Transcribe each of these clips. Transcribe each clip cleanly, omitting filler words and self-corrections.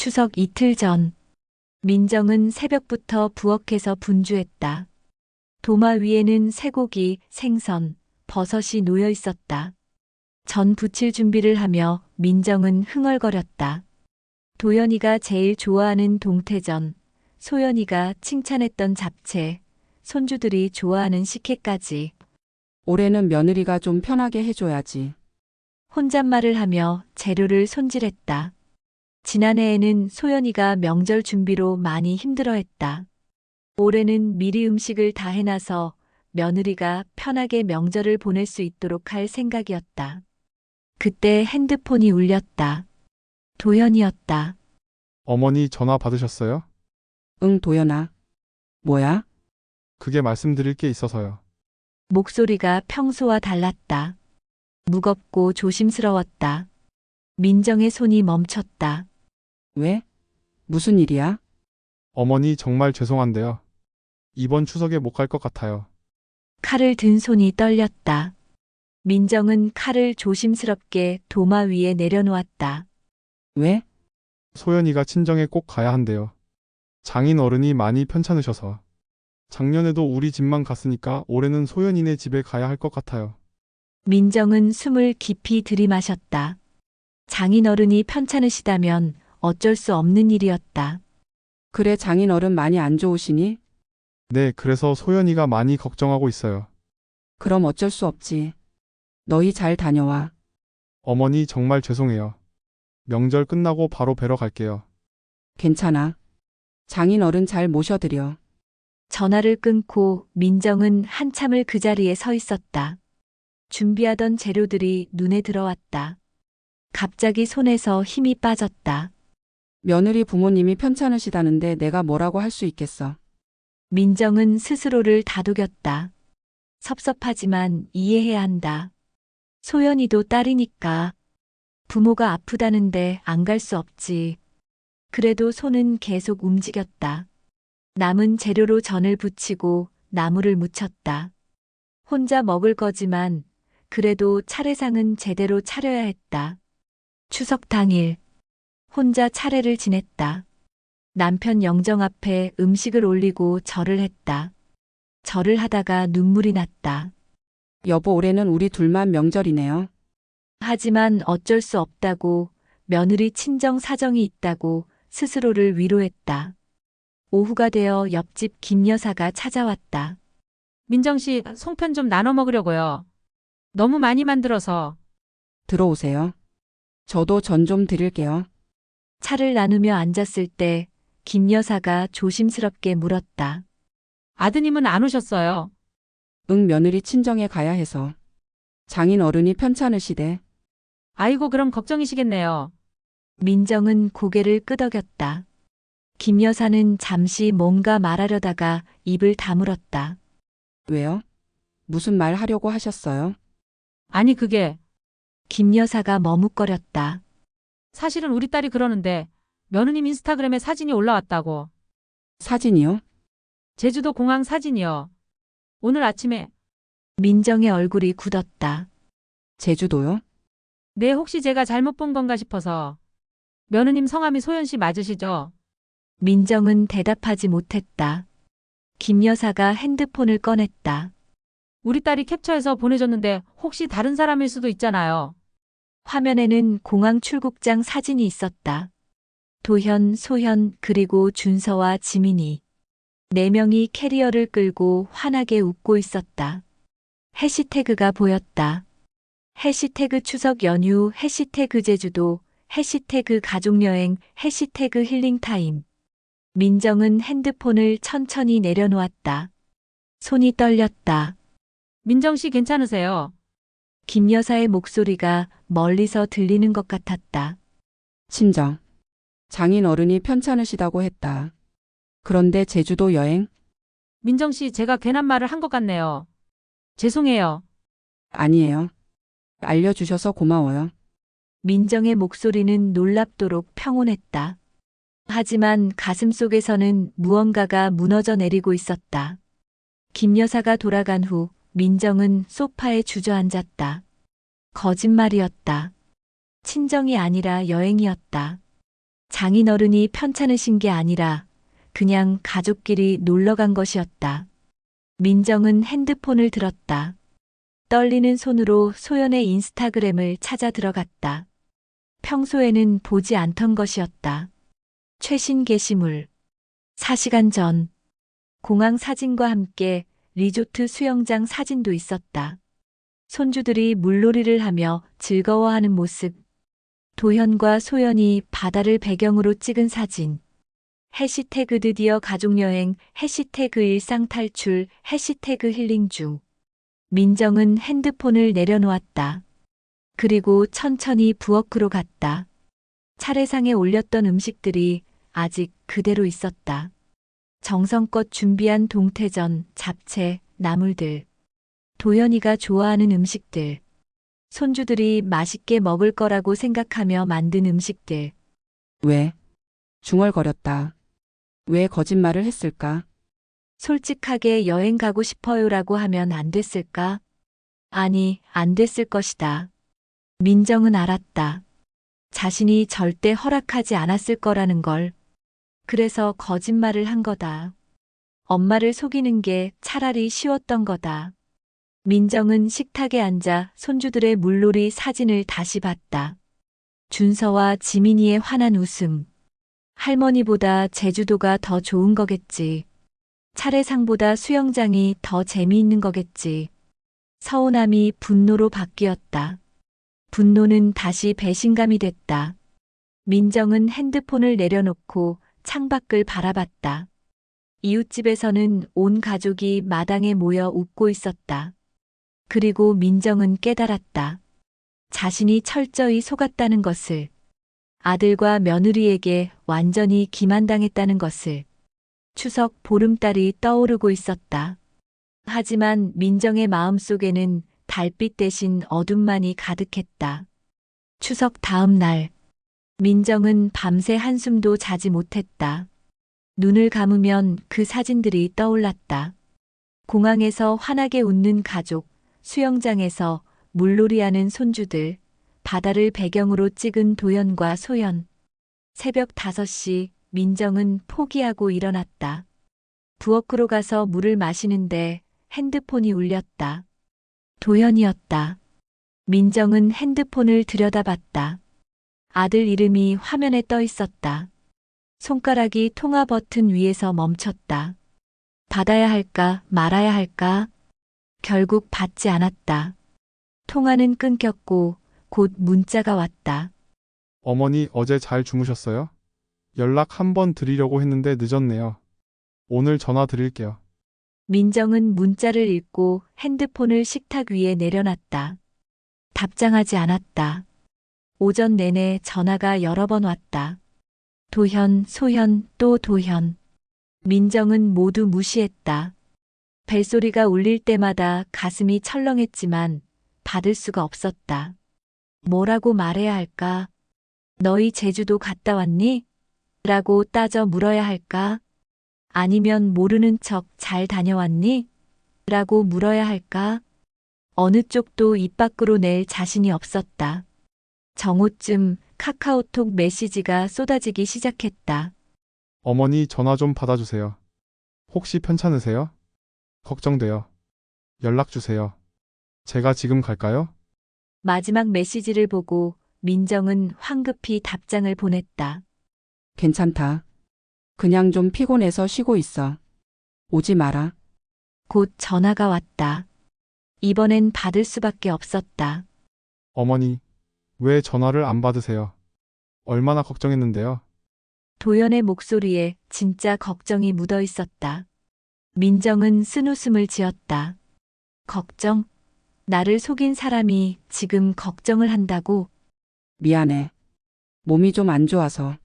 추석 이틀 전, 민정은 새벽부터 부엌에서 분주했다. 도마 위에는 쇠고기, 생선, 버섯이 놓여 있었다. 전 부칠 준비를 하며 민정은 흥얼거렸다. 도연이가 제일 좋아하는 동태전, 소연이가 칭찬했던 잡채, 손주들이 좋아하는 식혜까지. 올해는 며느리가 좀 편하게 해줘야지. 혼잣말을 하며 재료를 손질했다. 지난해에는 소연이가 명절 준비로 많이 힘들어했다. 올해는 미리 음식을 다 해놔서 며느리가 편하게 명절을 보낼 수 있도록 할 생각이었다. 그때 핸드폰이 울렸다. 도연이었다. 어머니 전화 받으셨어요? 응, 도연아. 뭐야? 그게 말씀드릴 게 있어서요. 목소리가 평소와 달랐다. 무겁고 조심스러웠다. 민정의 손이 멈췄다. 왜? 무슨 일이야? 어머니 정말 죄송한데요. 이번 추석에 못 갈 것 같아요. 칼을 든 손이 떨렸다. 민정은 칼을 조심스럽게 도마 위에 내려놓았다. 왜? 소연이가 친정에 꼭 가야 한대요. 장인 어른이 많이 편찮으셔서. 작년에도 우리 집만 갔으니까 올해는 소연이네 집에 가야 할 것 같아요. 민정은 숨을 깊이 들이마셨다. 장인어른이 편찮으시다면 어쩔 수 없는 일이었다. 그래, 장인어른 많이 안 좋으시니? 네, 그래서 소연이가 많이 걱정하고 있어요. 그럼 어쩔 수 없지. 너희 잘 다녀와. 어머니 정말 죄송해요. 명절 끝나고 바로 뵈러 갈게요. 괜찮아. 장인어른 잘 모셔드려. 전화를 끊고 민정은 한참을 그 자리에 서 있었다. 준비하던 재료들이 눈에 들어왔다. 갑자기 손에서 힘이 빠졌다. 며느리 부모님이 편찮으시다는데 내가 뭐라고 할 수 있겠어. 민정은 스스로를 다독였다. 섭섭하지만 이해해야 한다. 소연이도 딸이니까. 부모가 아프다는데 안 갈 수 없지. 그래도 손은 계속 움직였다. 남은 재료로 전을 부치고 나물을 무쳤다. 혼자 먹을 거지만 그래도 차례상은 제대로 차려야 했다. 추석 당일 혼자 차례를 지냈다. 남편 영정 앞에 음식을 올리고 절을 했다. 절을 하다가 눈물이 났다. 여보, 올해는 우리 둘만 명절이네요. 하지만 어쩔 수 없다고, 며느리 친정 사정이 있다고 스스로를 위로했다. 오후가 되어 옆집 김 여사가 찾아왔다. 민정 씨, 송편 좀 나눠 먹으려고요. 너무 많이 만들어서. 들어오세요. 저도 전 좀 드릴게요. 차를 나누며 앉았을 때 김 여사가 조심스럽게 물었다. 아드님은 안 오셨어요. 응, 며느리 친정에 가야 해서. 장인어른이 편찮으시대. 아이고, 그럼 걱정이시겠네요. 민정은 고개를 끄덕였다. 김 여사는 잠시 뭔가 말하려다가 입을 다물었다. 왜요? 무슨 말 하려고 하셨어요? 아니, 그게 김 여사가 머뭇거렸다. 사실은 우리 딸이 그러는데 며느님 인스타그램에 사진이 올라왔다고. 사진이요? 제주도 공항 사진이요. 오늘 아침에. 민정의 얼굴이 굳었다. 제주도요? 네, 혹시 제가 잘못 본 건가 싶어서. 며느님 성함이 소연 씨 맞으시죠? 민정은 대답하지 못했다. 김 여사가 핸드폰을 꺼냈다. 우리 딸이 캡처해서 보내줬는데 혹시 다른 사람일 수도 있잖아요. 화면에는 공항 출국장 사진이 있었다. 도현, 소현, 그리고 준서와 지민이. 4명이 캐리어를 끌고 환하게 웃고 있었다. 해시태그가 보였다. 해시태그 추석 연휴, 해시태그 제주도, 해시태그 가족여행, 해시태그 힐링타임. 민정은 핸드폰을 천천히 내려놓았다. 손이 떨렸다. 민정 씨 괜찮으세요? 김 여사의 목소리가 멀리서 들리는 것 같았다. 친정. 장인어른이 편찮으시다고 했다. 그런데 제주도 여행? 민정 씨, 제가 괜한 말을 한 것 같네요. 죄송해요. 아니에요. 알려주셔서 고마워요. 민정의 목소리는 놀랍도록 평온했다. 하지만 가슴속에서는 무언가가 무너져 내리고 있었다. 김 여사가 돌아간 후 민정은 소파에 주저앉았다. 거짓말이었다. 친정이 아니라 여행이었다. 장인어른이 편찮으신 게 아니라 그냥 가족끼리 놀러 간 것이었다. 민정은 핸드폰을 들었다. 떨리는 손으로 소연의 인스타그램을 찾아 들어갔다. 평소에는 보지 않던 것이었다. 최신 게시물. 4시간 전. 공항 사진과 함께 리조트 수영장 사진도 있었다. 손주들이 물놀이를 하며 즐거워하는 모습. 도현과 소연이 바다를 배경으로 찍은 사진. 해시태그 드디어 가족여행, 해시태그 일상 탈출, 해시태그 힐링 중. 민정은 핸드폰을 내려놓았다. 그리고 천천히 부엌으로 갔다. 차례상에 올렸던 음식들이 아직 그대로 있었다. 정성껏 준비한 동태전, 잡채, 나물들. 도연이가 좋아하는 음식들. 손주들이 맛있게 먹을 거라고 생각하며 만든 음식들. 왜? 중얼거렸다. 왜 거짓말을 했을까? 솔직하게 여행 가고 싶어요라고 하면 안 됐을까? 아니, 안 됐을 것이다. 민정은 알았다. 자신이 절대 허락하지 않았을 거라는 걸. 그래서 거짓말을 한 거다. 엄마를 속이는 게 차라리 쉬웠던 거다. 민정은 식탁에 앉아 손주들의 물놀이 사진을 다시 봤다. 준서와 지민이의 환한 웃음. 할머니보다 제주도가 더 좋은 거겠지. 차례상보다 수영장이 더 재미있는 거겠지. 서운함이 분노로 바뀌었다. 분노는 다시 배신감이 됐다. 민정은 핸드폰을 내려놓고 창밖을 바라봤다. 이웃집에서는 온 가족이 마당에 모여 웃고 있었다. 그리고 민정은 깨달았다. 자신이 철저히 속았다는 것을. 아들과 며느리에게 완전히 기만당했다는 것을. 추석 보름달이 떠오르고 있었다. 하지만 민정의 마음속에는 달빛 대신 어둠만이 가득했다. 추석 다음 날, 민정은 밤새 한숨도 자지 못했다. 눈을 감으면 그 사진들이 떠올랐다. 공항에서 환하게 웃는 가족, 수영장에서 물놀이하는 손주들, 바다를 배경으로 찍은 도연과 소연. 새벽 5시 민정은 포기하고 일어났다. 부엌으로 가서 물을 마시는데 핸드폰이 울렸다. 도연이었다. 민정은 핸드폰을 들여다봤다. 아들 이름이 화면에 떠 있었다. 손가락이 통화 버튼 위에서 멈췄다. 받아야 할까 말아야 할까? 결국 받지 않았다. 통화는 끊겼고 곧 문자가 왔다. 어머니 어제 잘 주무셨어요? 연락 한번 드리려고 했는데 늦었네요. 오늘 전화 드릴게요. 민정은 문자를 읽고 핸드폰을 식탁 위에 내려놨다. 답장하지 않았다. 오전 내내 전화가 여러 번 왔다. 도현, 소현, 또 도현. 민정은 모두 무시했다. 벨소리가 울릴 때마다 가슴이 철렁했지만 받을 수가 없었다. 뭐라고 말해야 할까? 너희 제주도 갔다 왔니? 라고 따져 물어야 할까? 아니면 모르는 척 잘 다녀왔니? 라고 물어야 할까? 어느 쪽도 입 밖으로 낼 자신이 없었다. 정오쯤 카카오톡 메시지가 쏟아지기 시작했다. 어머니 전화 좀 받아주세요. 혹시 편찮으세요? 걱정돼요. 연락 주세요. 제가 지금 갈까요? 마지막 메시지를 보고 민정은 황급히 답장을 보냈다. 괜찮다. 그냥 좀 피곤해서 쉬고 있어. 오지 마라. 곧 전화가 왔다. 이번엔 받을 수밖에 없었다. 어머니, 왜 전화를 안 받으세요? 얼마나 걱정했는데요. 도연의 목소리에 진짜 걱정이 묻어 있었다. 민정은 쓴웃음을 지었다. 걱정? 나를 속인 사람이 지금 걱정을 한다고? 미안해. 몸이 좀 안 좋아서.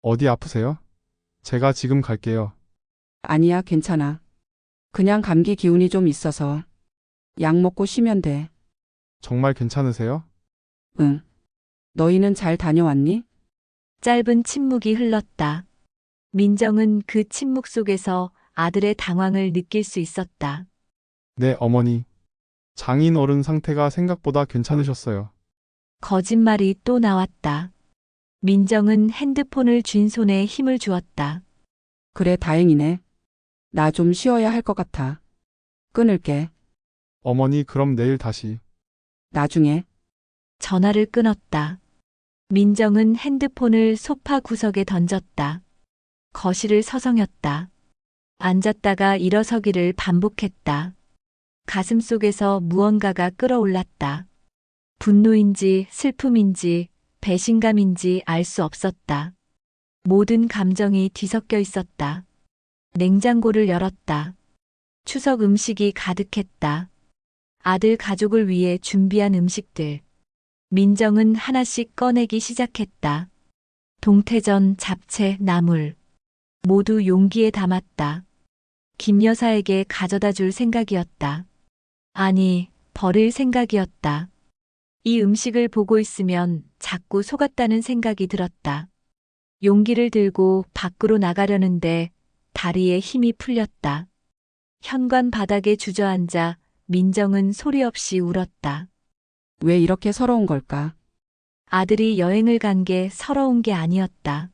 어디 아프세요? 제가 지금 갈게요. 아니야, 괜찮아. 그냥 감기 기운이 좀 있어서. 약 먹고 쉬면 돼. 정말 괜찮으세요? 응. 너희는 잘 다녀왔니? 짧은 침묵이 흘렀다. 민정은 그 침묵 속에서 아들의 당황을 느낄 수 있었다. 네, 어머니. 장인 어른 상태가 생각보다 괜찮으셨어요. 거짓말이 또 나왔다. 민정은 핸드폰을 쥔 손에 힘을 주었다. 그래, 다행이네. 나 좀 쉬어야 할 것 같아. 끊을게. 어머니, 그럼 내일 다시. 나중에. 전화를 끊었다. 민정은 핸드폰을 소파 구석에 던졌다. 거실을 서성였다. 앉았다가 일어서기를 반복했다. 가슴 속에서 무언가가 끓어올랐다. 분노인지 슬픔인지 배신감인지 알 수 없었다. 모든 감정이 뒤섞여 있었다. 냉장고를 열었다. 추석 음식이 가득했다. 아들 가족을 위해 준비한 음식들. 민정은 하나씩 꺼내기 시작했다. 동태전, 잡채, 나물. 모두 용기에 담았다. 김 여사에게 가져다 줄 생각이었다. 아니, 버릴 생각이었다. 이 음식을 보고 있으면 자꾸 속았다는 생각이 들었다. 용기를 들고 밖으로 나가려는데 다리에 힘이 풀렸다. 현관 바닥에 주저앉아 민정은 소리 없이 울었다. 왜 이렇게 서러운 걸까? 아들이 여행을 간 게 서러운 게 아니었다.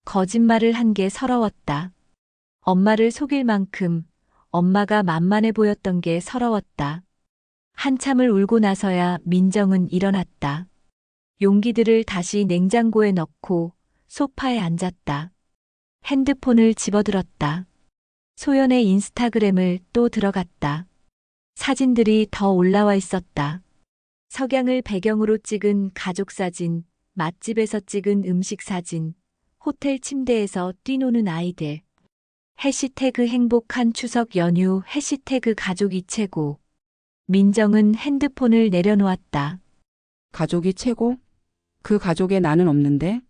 거짓말을 한 게 서러웠다. 엄마를 속일 만큼 엄마가 만만해 보였던 게 서러웠다. 한참을 울고 나서야 민정은 일어났다. 용기들을 다시 냉장고에 넣고 소파에 앉았다. 핸드폰을 집어들었다. 소연의 인스타그램을 또 들어갔다. 사진들이 더 올라와 있었다. 석양을 배경으로 찍은 가족 사진, 맛집에서 찍은 음식 사진, 호텔 침대에서 뛰노는 아이들. 해시태그 행복한 추석 연휴, 해시태그 가족이 최고. 민정은 핸드폰을 내려놓았다. 가족이 최고? 그 가족에 나는 없는데?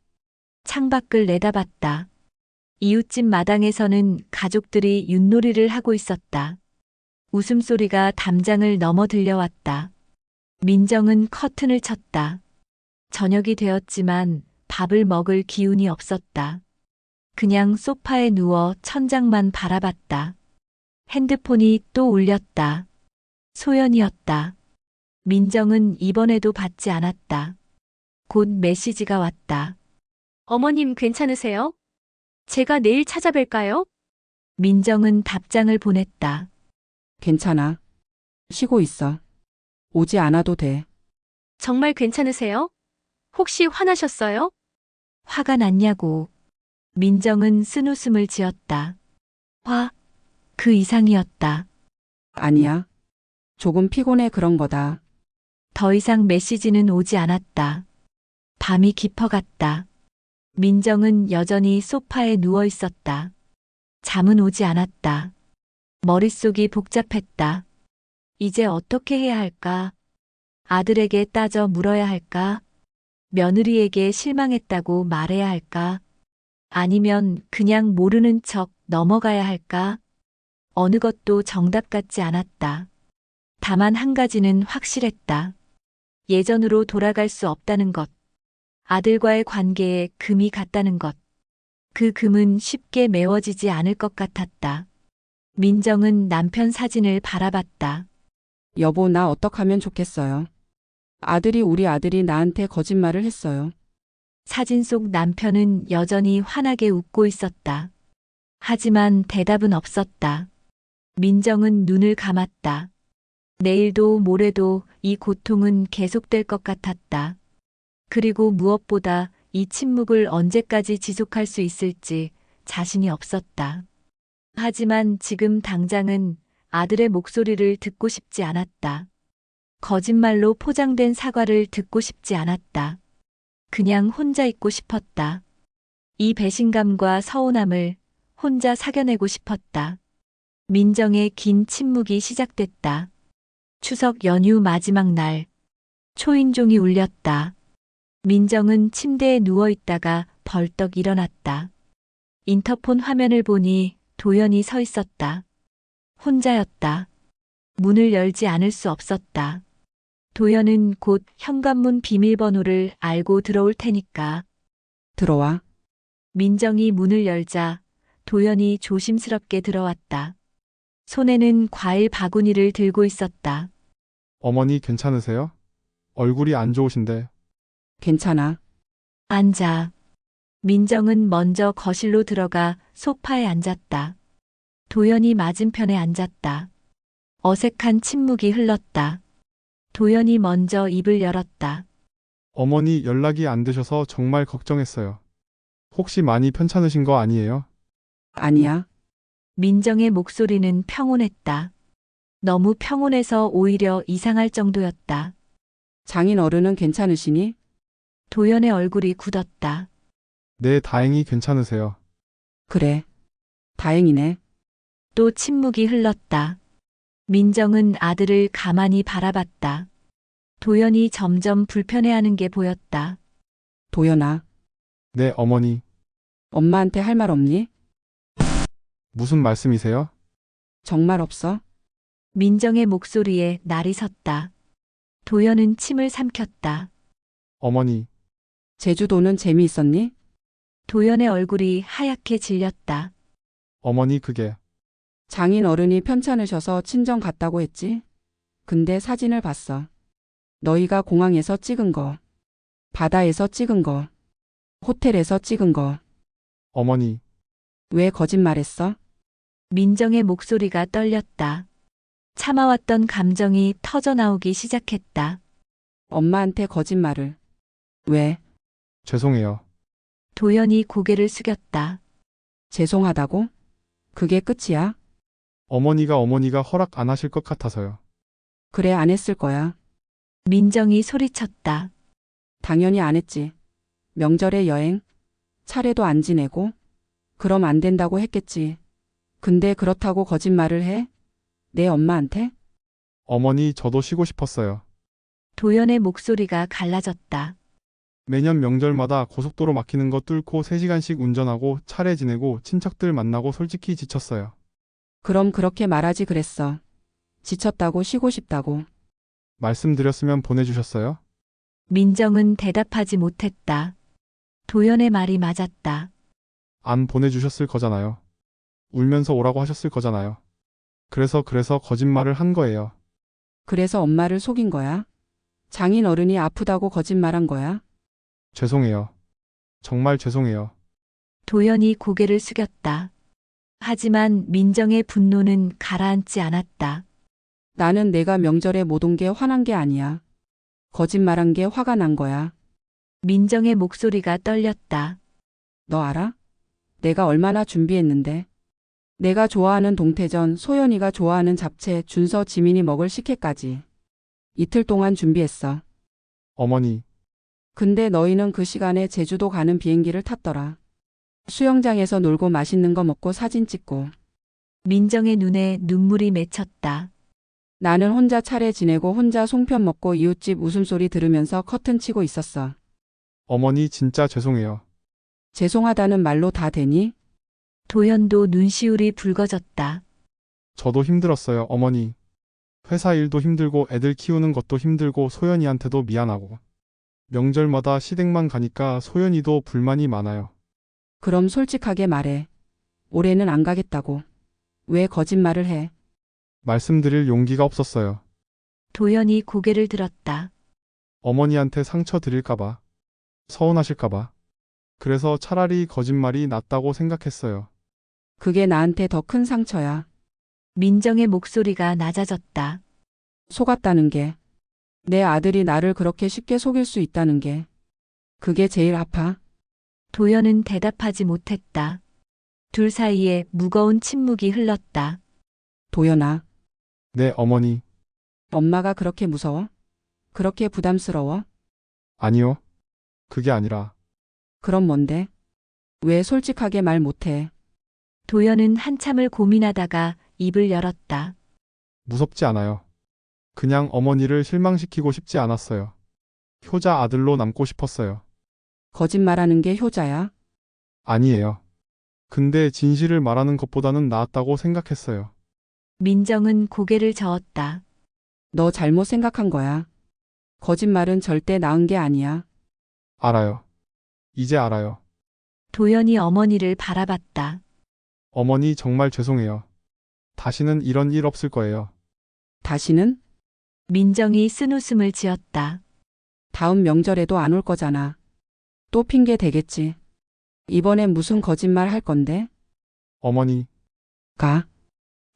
창밖을 내다봤다. 이웃집 마당에서는 가족들이 윷놀이를 하고 있었다. 웃음소리가 담장을 넘어 들려왔다. 민정은 커튼을 쳤다. 저녁이 되었지만 밥을 먹을 기운이 없었다. 그냥 소파에 누워 천장만 바라봤다. 핸드폰이 또 울렸다. 소연이었다. 민정은 이번에도 받지 않았다. 곧 메시지가 왔다. 어머님 괜찮으세요? 제가 내일 찾아뵐까요? 민정은 답장을 보냈다. 괜찮아. 쉬고 있어. 오지 않아도 돼. 정말 괜찮으세요? 혹시 화나셨어요? 화가 났냐고. 민정은 쓴웃음을 지었다. 화? 그 이상이었다. 아니야. 조금 피곤해 그런 거다. 더 이상 메시지는 오지 않았다. 밤이 깊어갔다. 민정은 여전히 소파에 누워 있었다. 잠은 오지 않았다. 머릿속이 복잡했다. 이제 어떻게 해야 할까? 아들에게 따져 물어야 할까? 며느리에게 실망했다고 말해야 할까? 아니면 그냥 모르는 척 넘어가야 할까? 어느 것도 정답 같지 않았다. 다만 한 가지는 확실했다. 예전으로 돌아갈 수 없다는 것. 아들과의 관계에 금이 갔다는 것. 그 금은 쉽게 메워지지 않을 것 같았다. 민정은 남편 사진을 바라봤다. 여보, 나 어떡하면 좋겠어요. 우리 아들이 나한테 거짓말을 했어요. 사진 속 남편은 여전히 환하게 웃고 있었다. 하지만 대답은 없었다. 민정은 눈을 감았다. 내일도 모레도 이 고통은 계속될 것 같았다. 그리고 무엇보다 이 침묵을 언제까지 지속할 수 있을지 자신이 없었다. 하지만 지금 당장은 아들의 목소리를 듣고 싶지 않았다. 거짓말로 포장된 사과를 듣고 싶지 않았다. 그냥 혼자 있고 싶었다. 이 배신감과 서운함을 혼자 사겨내고 싶었다. 민정의 긴 침묵이 시작됐다. 추석 연휴 마지막 날. 초인종이 울렸다. 민정은 침대에 누워 있다가 벌떡 일어났다. 인터폰 화면을 보니 도연이 서 있었다. 혼자였다. 문을 열지 않을 수 없었다. 도연은 곧 현관문 비밀번호를 알고 들어올 테니까. 들어와. 민정이 문을 열자 도연이 조심스럽게 들어왔다. 손에는 과일 바구니를 들고 있었다. 어머니 괜찮으세요? 얼굴이 안 좋으신데. 괜찮아. 앉아. 민정은 먼저 거실로 들어가 소파에 앉았다. 도연이 맞은편에 앉았다. 어색한 침묵이 흘렀다. 도연이 먼저 입을 열었다. 어머니 연락이 안 되셔서 정말 걱정했어요. 혹시 많이 편찮으신 거 아니에요? 아니야. 민정의 목소리는 평온했다. 너무 평온해서 오히려 이상할 정도였다. 장인 어른은 괜찮으시니? 도연의 얼굴이 굳었다. 네, 다행히 괜찮으세요. 그래. 다행이네. 또 침묵이 흘렀다. 민정은 아들을 가만히 바라봤다. 도연이 점점 불편해하는 게 보였다. 도연아, 네, 어머니. 엄마한테 할 말 없니? 무슨 말씀이세요? 정말 없어? 민정의 목소리에 날이 섰다. 도연은 침을 삼켰다. 어머니, 제주도는 재미있었니? 도연의 얼굴이 하얗게 질렸다. 어머니 그게 장인 어른이 편찮으셔서 친정 갔다고 했지? 근데 사진을 봤어. 너희가 공항에서 찍은 거, 바다에서 찍은 거, 호텔에서 찍은 거. 어머니, 왜 거짓말했어? 민정의 목소리가 떨렸다. 참아왔던 감정이 터져나오기 시작했다. 엄마한테 거짓말을. 왜? 죄송해요. 도연이 고개를 숙였다. 죄송하다고? 그게 끝이야? 어머니가 허락 안 하실 것 같아서요. 그래, 안 했을 거야. 민정이 소리쳤다. 당연히 안 했지. 명절에 여행, 차례도 안 지내고, 그럼 안 된다고 했겠지. 근데 그렇다고 거짓말을 해? 내 엄마한테? 어머니 저도 쉬고 싶었어요. 도연의 목소리가 갈라졌다. 매년 명절마다 고속도로 막히는 거 뚫고 3시간씩 운전하고 차례 지내고 친척들 만나고 솔직히 지쳤어요. 그럼 그렇게 말하지 그랬어. 지쳤다고, 쉬고 싶다고. 말씀드렸으면 보내주셨어요? 민정은 대답하지 못했다. 도연의 말이 맞았다. 안 보내주셨을 거잖아요. 울면서 오라고 하셨을 거잖아요. 그래서 거짓말을 한 거예요. 그래서 엄마를 속인 거야? 장인 어른이 아프다고 거짓말한 거야? 죄송해요. 정말 죄송해요. 도연이 고개를 숙였다. 하지만 민정의 분노는 가라앉지 않았다. 나는 내가 명절에 못 온 게 화난 게 아니야. 거짓말한 게 화가 난 거야. 민정의 목소리가 떨렸다. 너 알아? 내가 얼마나 준비했는데. 내가 좋아하는 동태전, 소연이가 좋아하는 잡채, 준서, 지민이 먹을 식혜까지. 이틀 동안 준비했어. 어머니, 근데 너희는 그 시간에 제주도 가는 비행기를 탔더라. 수영장에서 놀고 맛있는 거 먹고 사진 찍고. 민정의 눈에 눈물이 맺혔다. 나는 혼자 차례 지내고 혼자 송편 먹고 이웃집 웃음소리 들으면서 커튼 치고 있었어. 어머니 진짜 죄송해요. 죄송하다는 말로 다 되니? 도연도 눈시울이 붉어졌다. 저도 힘들었어요, 어머니. 회사 일도 힘들고 애들 키우는 것도 힘들고 소연이한테도 미안하고. 명절마다 시댁만 가니까 소연이도 불만이 많아요. 그럼 솔직하게 말해. 올해는 안 가겠다고. 왜 거짓말을 해? 말씀드릴 용기가 없었어요. 도연이 고개를 들었다. 어머니한테 상처 드릴까봐. 서운하실까봐. 그래서 차라리 거짓말이 낫다고 생각했어요. 그게 나한테 더 큰 상처야. 민정의 목소리가 낮아졌다. 속았다는 게. 내 아들이 나를 그렇게 쉽게 속일 수 있다는 게. 그게 제일 아파. 도연은 대답하지 못했다. 둘 사이에 무거운 침묵이 흘렀다. 도연아, 네, 어머니. 엄마가 그렇게 무서워? 그렇게 부담스러워? 아니요. 그게 아니라 그럼 뭔데? 왜 솔직하게 말 못해? 도연은 한참을 고민하다가 입을 열었다. 무섭지 않아요. 그냥 어머니를 실망시키고 싶지 않았어요. 효자 아들로 남고 싶었어요. 거짓말하는 게 효자야? 아니에요. 근데 진실을 말하는 것보다는 나았다고 생각했어요. 민정은 고개를 저었다. 너 잘못 생각한 거야. 거짓말은 절대 나은 게 아니야. 알아요. 이제 알아요. 도연이 어머니를 바라봤다. 어머니 정말 죄송해요. 다시는 이런 일 없을 거예요. 다시는? 민정이 쓴웃음을 지었다. 다음 명절에도 안 올 거잖아. 또 핑계 대겠지. 이번엔 무슨 거짓말 할 건데? 어머니, 가.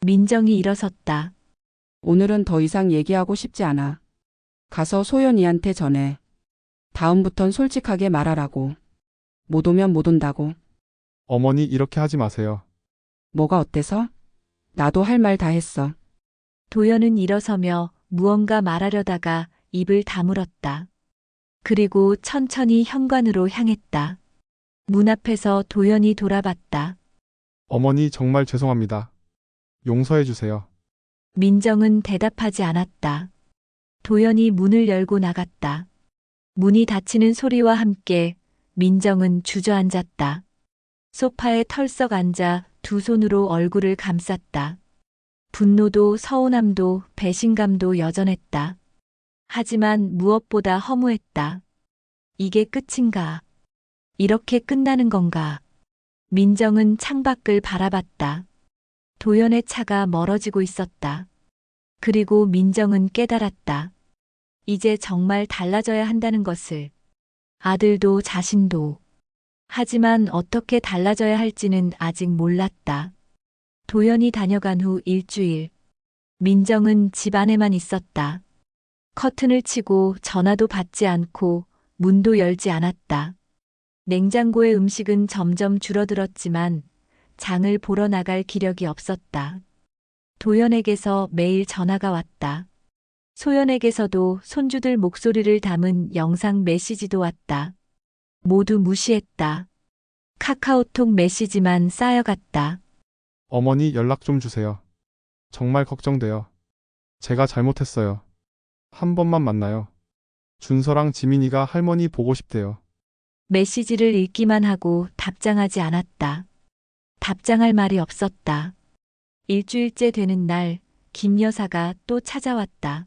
민정이 일어섰다. 오늘은 더 이상 얘기하고 싶지 않아. 가서 소연이한테 전해. 다음부턴 솔직하게 말하라고. 못 오면 못 온다고. 어머니 이렇게 하지 마세요. 뭐가 어때서? 나도 할 말 다 했어. 도연은 일어서며 무언가 말하려다가 입을 다물었다. 그리고 천천히 현관으로 향했다. 문 앞에서 도연이 돌아봤다. 어머니 정말 죄송합니다. 용서해 주세요. 민정은 대답하지 않았다. 도연이 문을 열고 나갔다. 문이 닫히는 소리와 함께 민정은 주저앉았다. 소파에 털썩 앉아 두 손으로 얼굴을 감쌌다. 분노도 서운함도 배신감도 여전했다. 하지만 무엇보다 허무했다. 이게 끝인가? 이렇게 끝나는 건가? 민정은 창밖을 바라봤다. 도연의 차가 멀어지고 있었다. 그리고 민정은 깨달았다. 이제 정말 달라져야 한다는 것을. 아들도 자신도. 하지만 어떻게 달라져야 할지는 아직 몰랐다. 도연이 다녀간 후 일주일. 민정은 집 안에만 있었다. 커튼을 치고 전화도 받지 않고 문도 열지 않았다. 냉장고의 음식은 점점 줄어들었지만 장을 보러 나갈 기력이 없었다. 도연에게서 매일 전화가 왔다. 소연에게서도 손주들 목소리를 담은 영상 메시지도 왔다. 모두 무시했다. 카카오톡 메시지만 쌓여갔다. 어머니 연락 좀 주세요. 정말 걱정돼요. 제가 잘못했어요. 한 번만 만나요. 준서랑 지민이가 할머니 보고 싶대요. 메시지를 읽기만 하고 답장하지 않았다. 답장할 말이 없었다. 일주일째 되는 날, 김 여사가 또 찾아왔다.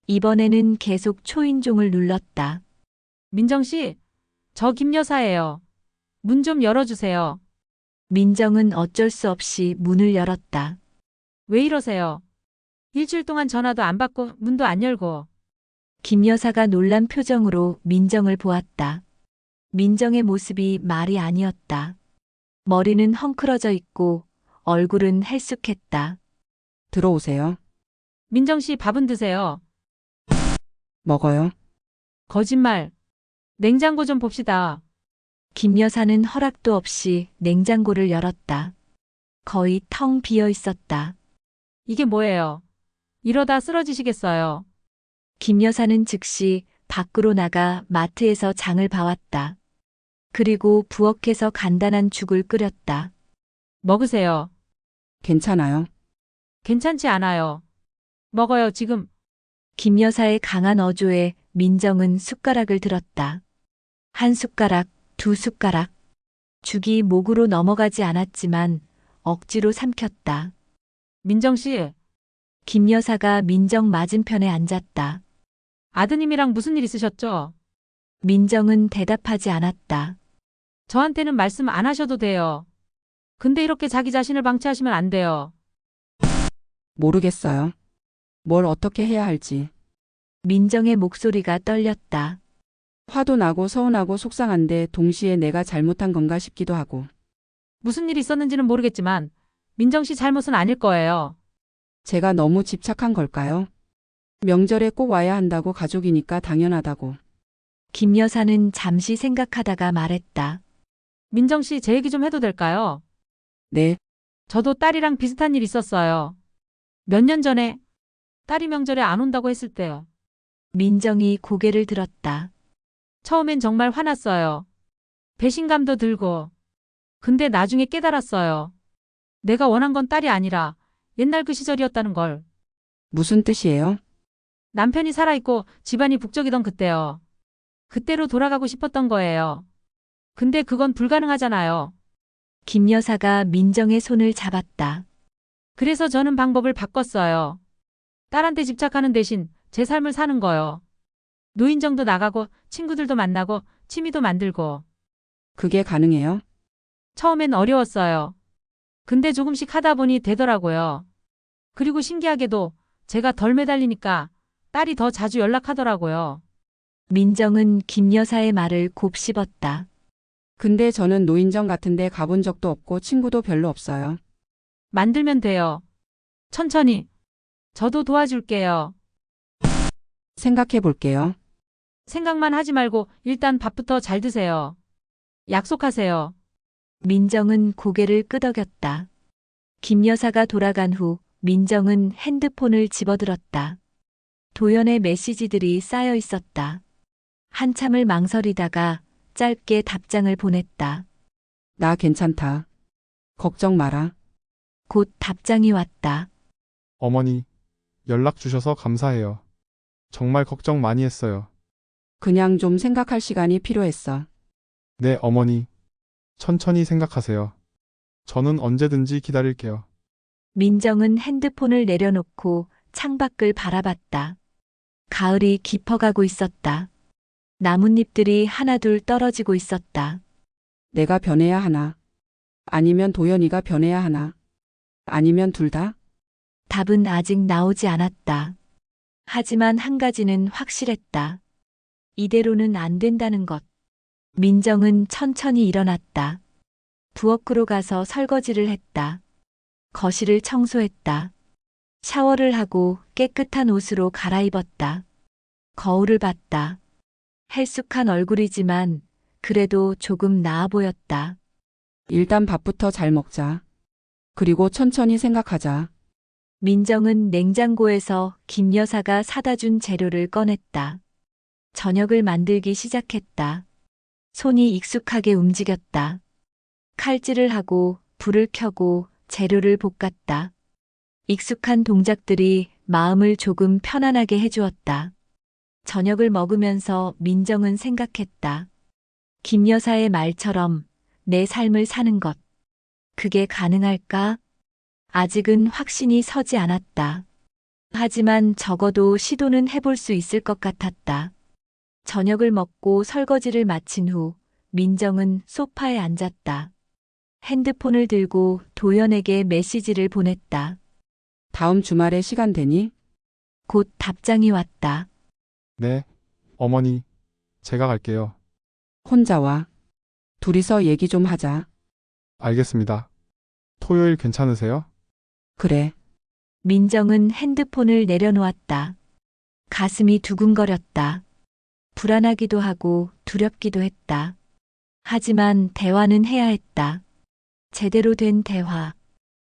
이번에는 계속 초인종을 눌렀다. 민정 씨, 저 김 여사예요. 문 좀 열어주세요. 민정은 어쩔 수 없이 문을 열었다. 왜 이러세요? 일주일 동안 전화도 안 받고 문도 안 열고. 김 여사가 놀란 표정으로 민정을 보았다. 민정의 모습이 말이 아니었다. 머리는 헝클어져 있고 얼굴은 헬쑥했다. 들어오세요. 민정 씨 밥은 드세요. 먹어요. 거짓말. 냉장고 좀 봅시다. 김 여사는 허락도 없이 냉장고를 열었다. 거의 텅 비어 있었다. 이게 뭐예요? 이러다 쓰러지시겠어요. 김 여사는 즉시 밖으로 나가 마트에서 장을 봐왔다. 그리고 부엌에서 간단한 죽을 끓였다. 먹으세요. 괜찮아요. 괜찮지 않아요. 먹어요, 지금. 김 여사의 강한 어조에 민정은 숟가락을 들었다. 한 숟가락, 두 숟가락. 죽이 목으로 넘어가지 않았지만 억지로 삼켰다. 민정 씨, 김 여사가 민정 맞은편에 앉았다. 아드님이랑 무슨 일 있으셨죠? 민정은 대답하지 않았다. 저한테는 말씀 안 하셔도 돼요. 근데 이렇게 자기 자신을 방치하시면 안 돼요. 모르겠어요. 뭘 어떻게 해야 할지. 민정의 목소리가 떨렸다. 화도 나고 서운하고 속상한데 동시에 내가 잘못한 건가 싶기도 하고. 무슨 일이 있었는지는 모르겠지만 민정 씨 잘못은 아닐 거예요. 제가 너무 집착한 걸까요? 명절에 꼭 와야 한다고 가족이니까 당연하다고. 김 여사는 잠시 생각하다가 말했다. 민정 씨 제 얘기 좀 해도 될까요? 네, 저도 딸이랑 비슷한 일 있었어요. 몇 년 전에 딸이 명절에 안 온다고 했을 때요. 민정이 고개를 들었다. 처음엔 정말 화났어요. 배신감도 들고. 근데 나중에 깨달았어요. 내가 원한 건 딸이 아니라 옛날 그 시절이었다는 걸. 무슨 뜻이에요? 남편이 살아있고 집안이 북적이던 그때요. 그때로 돌아가고 싶었던 거예요. 근데 그건 불가능하잖아요. 김 여사가 민정의 손을 잡았다. 그래서 저는 방법을 바꿨어요. 딸한테 집착하는 대신 제 삶을 사는 거요. 노인정도 나가고 친구들도 만나고 취미도 만들고. 그게 가능해요? 처음엔 어려웠어요. 근데 조금씩 하다 보니 되더라고요. 그리고 신기하게도 제가 덜 매달리니까 딸이 더 자주 연락하더라고요. 민정은 김 여사의 말을 곱씹었다. 근데 저는 노인정 같은 데 가본 적도 없고 친구도 별로 없어요. 만들면 돼요. 천천히. 저도 도와줄게요. 생각해 볼게요. 생각만 하지 말고 일단 밥부터 잘 드세요. 약속하세요. 민정은 고개를 끄덕였다. 김 여사가 돌아간 후 민정은 핸드폰을 집어들었다. 도연의 메시지들이 쌓여 있었다. 한참을 망설이다가 짧게 답장을 보냈다. 나 괜찮다. 걱정 마라. 곧 답장이 왔다. 어머니, 연락 주셔서 감사해요. 정말 걱정 많이 했어요. 그냥 좀 생각할 시간이 필요했어. 네, 어머니. 천천히 생각하세요. 저는 언제든지 기다릴게요. 민정은 핸드폰을 내려놓고 창밖을 바라봤다. 가을이 깊어가고 있었다. 나뭇잎들이 하나둘 떨어지고 있었다. 내가 변해야 하나? 아니면 도연이가 변해야 하나? 아니면 둘 다? 답은 아직 나오지 않았다. 하지만 한 가지는 확실했다. 이대로는 안 된다는 것. 민정은 천천히 일어났다. 부엌으로 가서 설거지를 했다. 거실을 청소했다. 샤워를 하고 깨끗한 옷으로 갈아입었다. 거울을 봤다. 헬쑥한 얼굴이지만 그래도 조금 나아 보였다. 일단 밥부터 잘 먹자. 그리고 천천히 생각하자. 민정은 냉장고에서 김 여사가 사다 준 재료를 꺼냈다. 저녁을 만들기 시작했다. 손이 익숙하게 움직였다. 칼질을 하고 불을 켜고 재료를 볶았다. 익숙한 동작들이 마음을 조금 편안하게 해주었다. 저녁을 먹으면서 민정은 생각했다. 김 여사의 말처럼 내 삶을 사는 것. 그게 가능할까? 아직은 확신이 서지 않았다. 하지만 적어도 시도는 해볼 수 있을 것 같았다. 저녁을 먹고 설거지를 마친 후 민정은 소파에 앉았다. 핸드폰을 들고 도연에게 메시지를 보냈다. 다음 주말에 시간 되니? 곧 답장이 왔다. 네, 어머니. 제가 갈게요. 혼자 와. 둘이서 얘기 좀 하자. 알겠습니다. 토요일 괜찮으세요? 그래. 민정은 핸드폰을 내려놓았다. 가슴이 두근거렸다. 불안하기도 하고 두렵기도 했다. 하지만 대화는 해야 했다. 제대로 된 대화.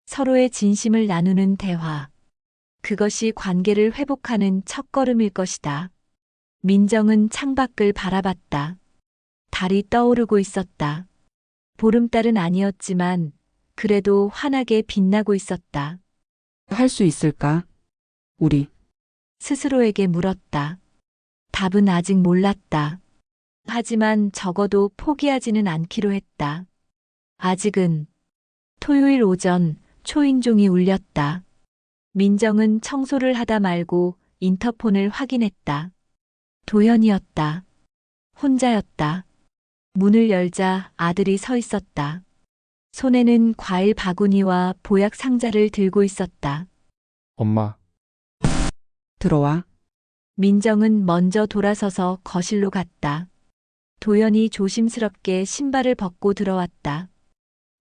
서로의 진심을 나누는 대화. 그것이 관계를 회복하는 첫걸음일 것이다. 민정은 창밖을 바라봤다. 달이 떠오르고 있었다. 보름달은 아니었지만 그래도 환하게 빛나고 있었다. 할 수 있을까? 우리. 스스로에게 물었다. 답은 아직 몰랐다. 하지만 적어도 포기하지는 않기로 했다. 아직은. 토요일 오전 초인종이 울렸다. 민정은 청소를 하다 말고 인터폰을 확인했다. 도연이었다. 혼자였다. 문을 열자 아들이 서 있었다. 손에는 과일 바구니와 보약 상자를 들고 있었다. 엄마, 들어와. 민정은 먼저 돌아서서 거실로 갔다. 도연이 조심스럽게 신발을 벗고 들어왔다.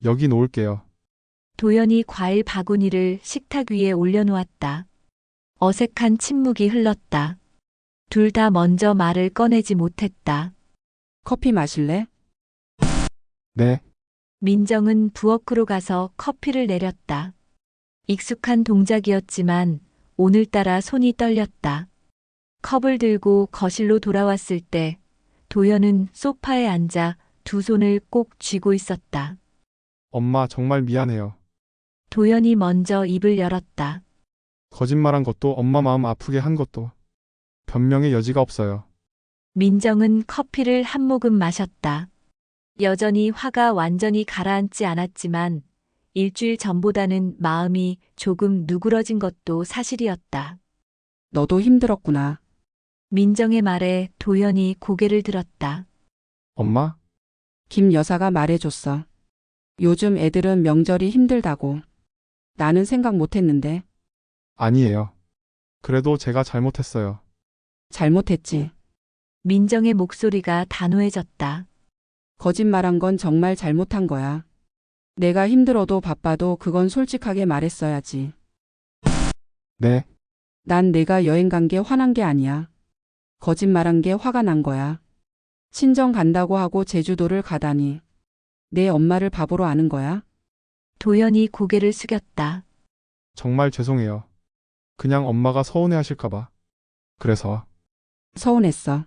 여기 놓을게요. 도연이 과일 바구니를 식탁 위에 올려놓았다. 어색한 침묵이 흘렀다. 둘 다 먼저 말을 꺼내지 못했다. 커피 마실래? 네, 민정은 부엌으로 가서 커피를 내렸다. 익숙한 동작이었지만 오늘따라 손이 떨렸다. 컵을 들고 거실로 돌아왔을 때 도연은 소파에 앉아 두 손을 꼭 쥐고 있었다. 엄마 정말 미안해요. 도연이 먼저 입을 열었다. 거짓말한 것도 엄마 마음 아프게 한 것도 변명의 여지가 없어요. 민정은 커피를 한 모금 마셨다. 여전히 화가 완전히 가라앉지 않았지만 일주일 전보다는 마음이 조금 누그러진 것도 사실이었다. 너도 힘들었구나. 민정의 말에 도연이 고개를 들었다. 엄마, 김 여사가 말해줬어. 요즘 애들은 명절이 힘들다고. 나는 생각 못했는데. 아니에요. 그래도 제가 잘못했어요. 잘못했지. 민정의 목소리가 단호해졌다. 거짓말한 건 정말 잘못한 거야. 내가 힘들어도 바빠도 그건 솔직하게 말했어야지. 네, 난 내가 여행 간 게 화난 게 아니야. 거짓말한 게 화가 난 거야. 친정 간다고 하고 제주도를 가다니. 내 엄마를 바보로 아는 거야? 도연이 고개를 숙였다. 정말 죄송해요. 그냥 엄마가 서운해 하실까봐. 그래서, 서운했어.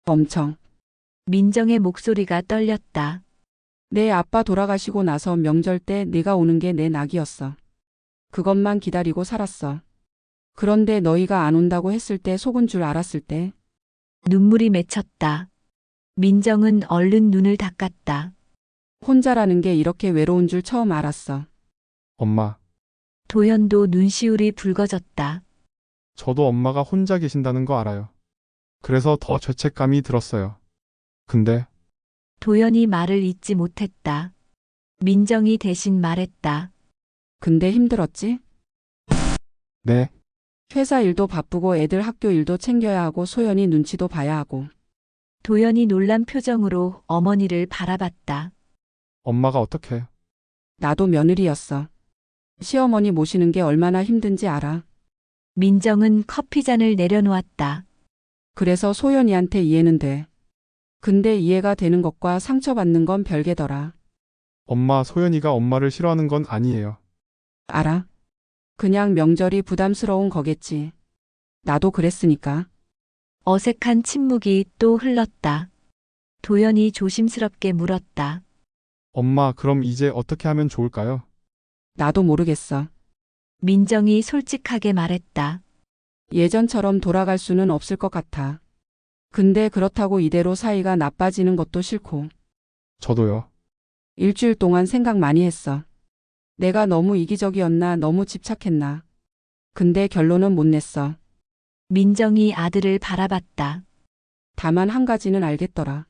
엄청. 민정의 목소리가 떨렸다. 내 아빠 돌아가시고 나서 명절 때 네가 오는 게 내 낙이었어. 그것만 기다리고 살았어. 그런데 너희가 안 온다고 했을 때 속은 줄 알았을 때 눈물이 맺혔다. 민정은 얼른 눈을 닦았다. 혼자라는 게 이렇게 외로운 줄 처음 알았어. 엄마, 도연도 눈시울이 붉어졌다. 저도 엄마가 혼자 계신다는 거 알아요. 그래서 더 죄책감이 들었어요. 근데, 도연이 말을 잇지 못했다. 민정이 대신 말했다. 근데 힘들었지? 네, 회사 일도 바쁘고 애들 학교 일도 챙겨야 하고 소연이 눈치도 봐야 하고. 도연이 놀란 표정으로 어머니를 바라봤다. 엄마가 어떻게, 나도 며느리였어. 시어머니 모시는 게 얼마나 힘든지 알아. 민정은 커피잔을 내려놓았다. 그래서 소연이한테 이해는 돼. 근데 이해가 되는 것과 상처받는 건 별개더라. 엄마 소연이가 엄마를 싫어하는 건 아니에요. 알아? 그냥 명절이 부담스러운 거겠지. 나도 그랬으니까. 어색한 침묵이 또 흘렀다. 도연이 조심스럽게 물었다. 엄마, 그럼 이제 어떻게 하면 좋을까요? 나도 모르겠어. 민정이 솔직하게 말했다. 예전처럼 돌아갈 수는 없을 것 같아. 근데 그렇다고 이대로 사이가 나빠지는 것도 싫고. 저도요. 일주일 동안 생각 많이 했어. 내가 너무 이기적이었나, 너무 집착했나. 근데 결론은 못 냈어. 민정이 아들을 바라봤다. 다만 한 가지는 알겠더라.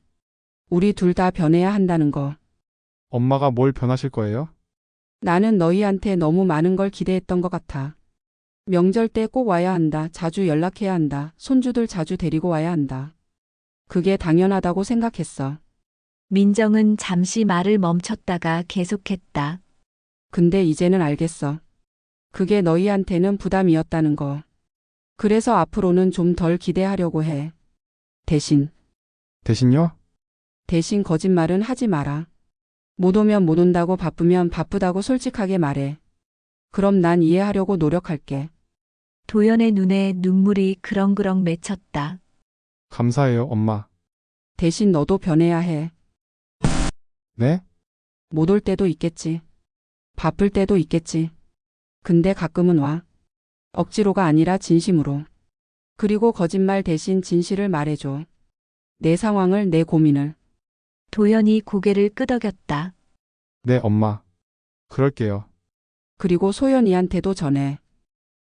우리 둘 다 변해야 한다는 거. 엄마가 뭘 변하실 거예요? 나는 너희한테 너무 많은 걸 기대했던 것 같아. 명절 때 꼭 와야 한다. 자주 연락해야 한다. 손주들 자주 데리고 와야 한다. 그게 당연하다고 생각했어. 민정은 잠시 말을 멈췄다가 계속했다. 근데 이제는 알겠어. 그게 너희한테는 부담이었다는 거. 그래서 앞으로는 좀 덜 기대하려고 해. 대신 대신요? 거짓말은 하지 마라. 못 오면 못 온다고 바쁘면 바쁘다고 솔직하게 말해. 그럼 난 이해하려고 노력할게. 도연의 눈에 눈물이 그렁그렁 맺혔다. 감사해요, 엄마. 대신 너도 변해야 해. 네? 못 올 때도 있겠지. 바쁠 때도 있겠지. 근데 가끔은 와. 억지로가 아니라 진심으로. 그리고 거짓말 대신 진실을 말해줘. 내 상황을, 내 고민을. 도연이 고개를 끄덕였다. 네, 엄마. 그럴게요. 그리고 소연이한테도 전해.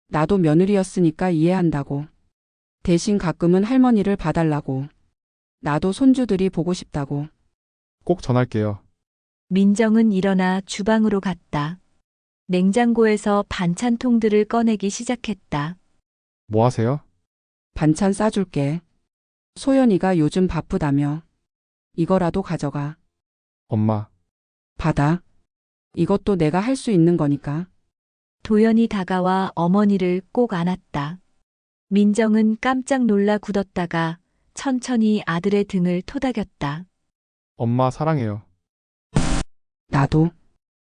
나도 며느리였으니까 이해한다고. 대신 가끔은 할머니를 봐달라고. 나도 손주들이 보고 싶다고. 꼭 전할게요. 민정은 일어나 주방으로 갔다. 냉장고에서 반찬통들을 꺼내기 시작했다. 뭐 하세요? 반찬 싸줄게. 소연이가 요즘 바쁘다며. 이거라도 가져가. 엄마, 받아. 이것도 내가 할 수 있는 거니까. 도연이 다가와 어머니를 꼭 안았다. 민정은 깜짝 놀라 굳었다가 천천히 아들의 등을 토닥였다. 엄마 사랑해요. 나도.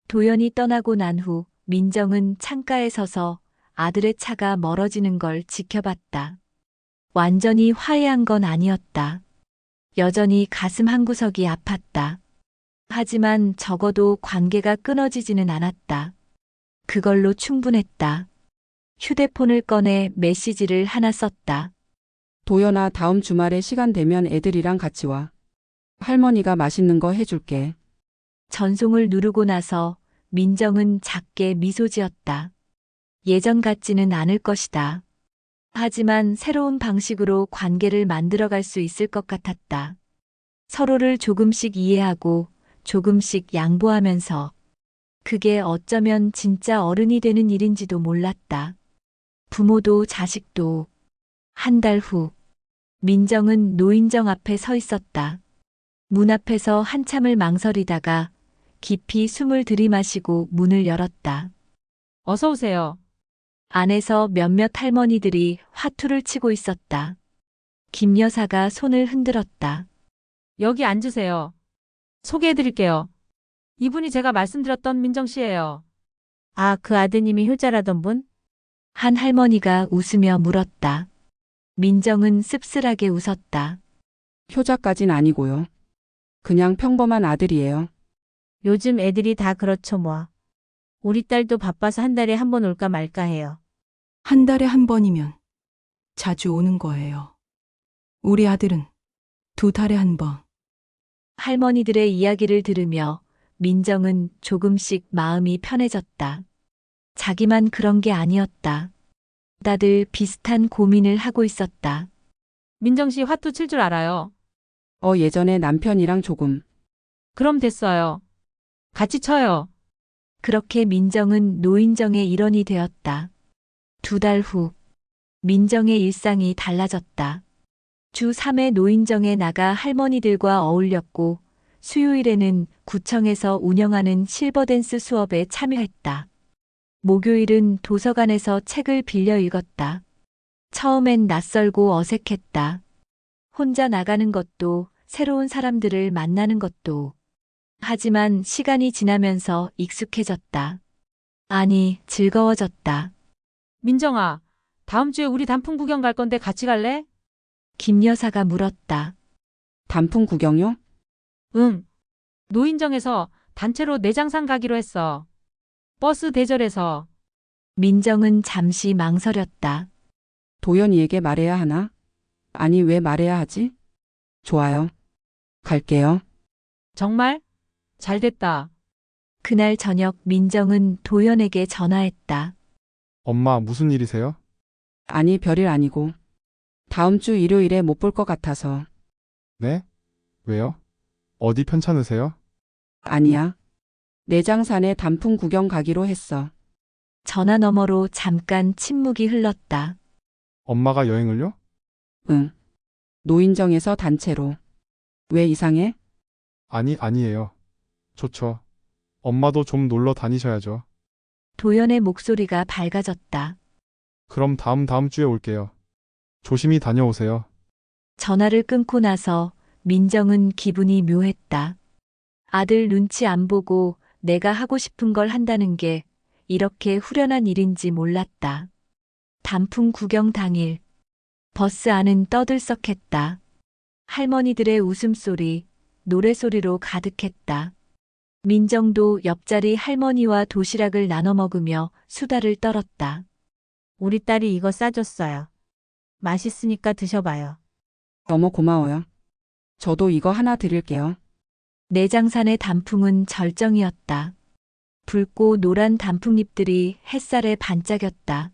도연이 떠나고 난 후 민정은 창가에 서서 아들의 차가 멀어지는 걸 지켜봤다. 완전히 화해한 건 아니었다. 여전히 가슴 한구석이 아팠다. 하지만 적어도 관계가 끊어지지는 않았다. 그걸로 충분했다. 휴대폰을 꺼내 메시지를 하나 썼다. 도연아, 다음 주말에 시간 되면 애들이랑 같이 와. 할머니가 맛있는 거 해줄게. 전송을 누르고 나서 민정은 작게 미소 지었다. 예전 같지는 않을 것이다. 하지만 새로운 방식으로 관계를 만들어갈 수 있을 것 같았다. 서로를 조금씩 이해하고 조금씩 양보하면서 그게 어쩌면 진짜 어른이 되는 일인지도 몰랐다. 부모도 자식도. 한 달 후 민정은 노인정 앞에 서 있었다. 문 앞에서 한참을 망설이다가 깊이 숨을 들이마시고 문을 열었다. 어서 오세요. 안에서 몇몇 할머니들이 화투를 치고 있었다. 김 여사가 손을 흔들었다. 여기 앉으세요. 소개해 드릴게요. 이분이 제가 말씀드렸던 민정 씨예요. 아, 그 아드님이 효자라던 분? 한 할머니가 웃으며 물었다. 민정은 씁쓸하게 웃었다. 효자까진 아니고요. 그냥 평범한 아들이에요. 요즘 애들이 다 그렇죠 뭐. 우리 딸도 바빠서 한 달에 한 번 올까 말까 해요. 한 달에 한 번이면 자주 오는 거예요. 우리 아들은 두 달에 한 번. 할머니들의 이야기를 들으며 민정은 조금씩 마음이 편해졌다. 자기만 그런 게 아니었다. 다들 비슷한 고민을 하고 있었다. 민정 씨 화투 칠 줄 알아요. 예전에 남편이랑 조금. 그럼 됐어요. 같이 쳐요. 그렇게 민정은 노인정의 일원이 되었다. 2달 후, 민정의 일상이 달라졌다. 주 3회 노인정에 나가 할머니들과 어울렸고, 수요일에는 구청에서 운영하는 실버댄스 수업에 참여했다. 목요일은 도서관에서 책을 빌려 읽었다. 처음엔 낯설고 어색했다. 혼자 나가는 것도, 새로운 사람들을 만나는 것도. 하지만 시간이 지나면서 익숙해졌다. 아니, 즐거워졌다. 민정아, 다음 주에 우리 단풍 구경 갈 건데 같이 갈래? 김 여사가 물었다. 단풍 구경요? 응. 노인정에서 단체로 내장산 가기로 했어. 버스 대절해서. 민정은 잠시 망설였다. 도연이에게 말해야 하나? 아니, 왜 말해야 하지? 좋아요. 갈게요. 정말? 잘 됐다. 그날 저녁 민정은 도연에게 전화했다. 엄마, 무슨 일이세요? 아니, 별일 아니고. 다음 주 일요일에 못 볼 것 같아서. 네? 왜요? 어디 편찮으세요? 아니야. 내장산에 단풍 구경 가기로 했어. 전화 너머로 잠깐 침묵이 흘렀다. 엄마가 여행을요? 응. 노인정에서 단체로. 왜 이상해? 아니에요. 좋죠. 엄마도 좀 놀러 다니셔야죠. 도연의 목소리가 밝아졌다. 그럼 다음 주에 올게요. 조심히 다녀오세요. 전화를 끊고 나서 민정은 기분이 묘했다. 아들 눈치 안 보고 내가 하고 싶은 걸 한다는 게 이렇게 후련한 일인지 몰랐다. 단풍 구경 당일, 버스 안은 떠들썩했다. 할머니들의 웃음소리, 노래소리로 가득했다. 민정도 옆자리 할머니와 도시락을 나눠 먹으며 수다를 떨었다. 우리 딸이 이거 싸줬어요. 맛있으니까 드셔봐요. 너무 고마워요. 저도 이거 하나 드릴게요. 내장산의 단풍은 절정이었다. 붉고 노란 단풍잎들이 햇살에 반짝였다.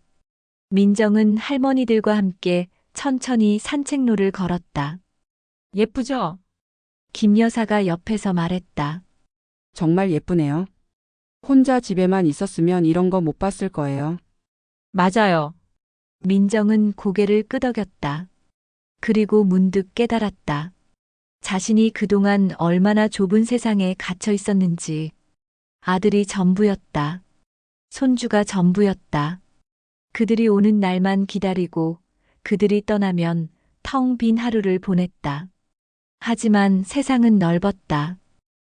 민정은 할머니들과 함께 천천히 산책로를 걸었다. 예쁘죠? 김 여사가 옆에서 말했다. 정말 예쁘네요. 혼자 집에만 있었으면 이런 거 못 봤을 거예요. 맞아요. 민정은 고개를 끄덕였다. 그리고 문득 깨달았다. 자신이 그동안 얼마나 좁은 세상에 갇혀 있었는지. 아들이 전부였다. 손주가 전부였다. 그들이 오는 날만 기다리고 그들이 떠나면 텅 빈 하루를 보냈다. 하지만 세상은 넓었다.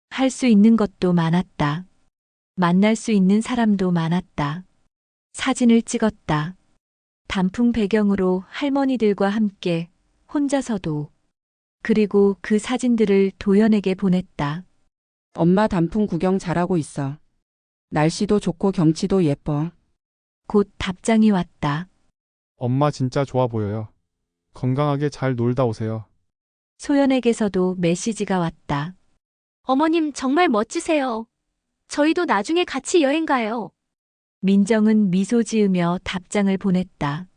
할 수 있는 것도 많았다. 만날 수 있는 사람도 많았다. 사진을 찍었다. 단풍 배경으로 할머니들과 함께 혼자서도. 그리고 그 사진들을 도연에게 보냈다. 엄마 단풍 구경 잘하고 있어. 날씨도 좋고 경치도 예뻐. 곧 답장이 왔다. 엄마 진짜 좋아 보여요. 건강하게 잘 놀다 오세요. 소연에게서도 메시지가 왔다. 어머님 정말 멋지세요. 저희도 나중에 같이 여행 가요. 민정은 미소 지으며 답장을 보냈다.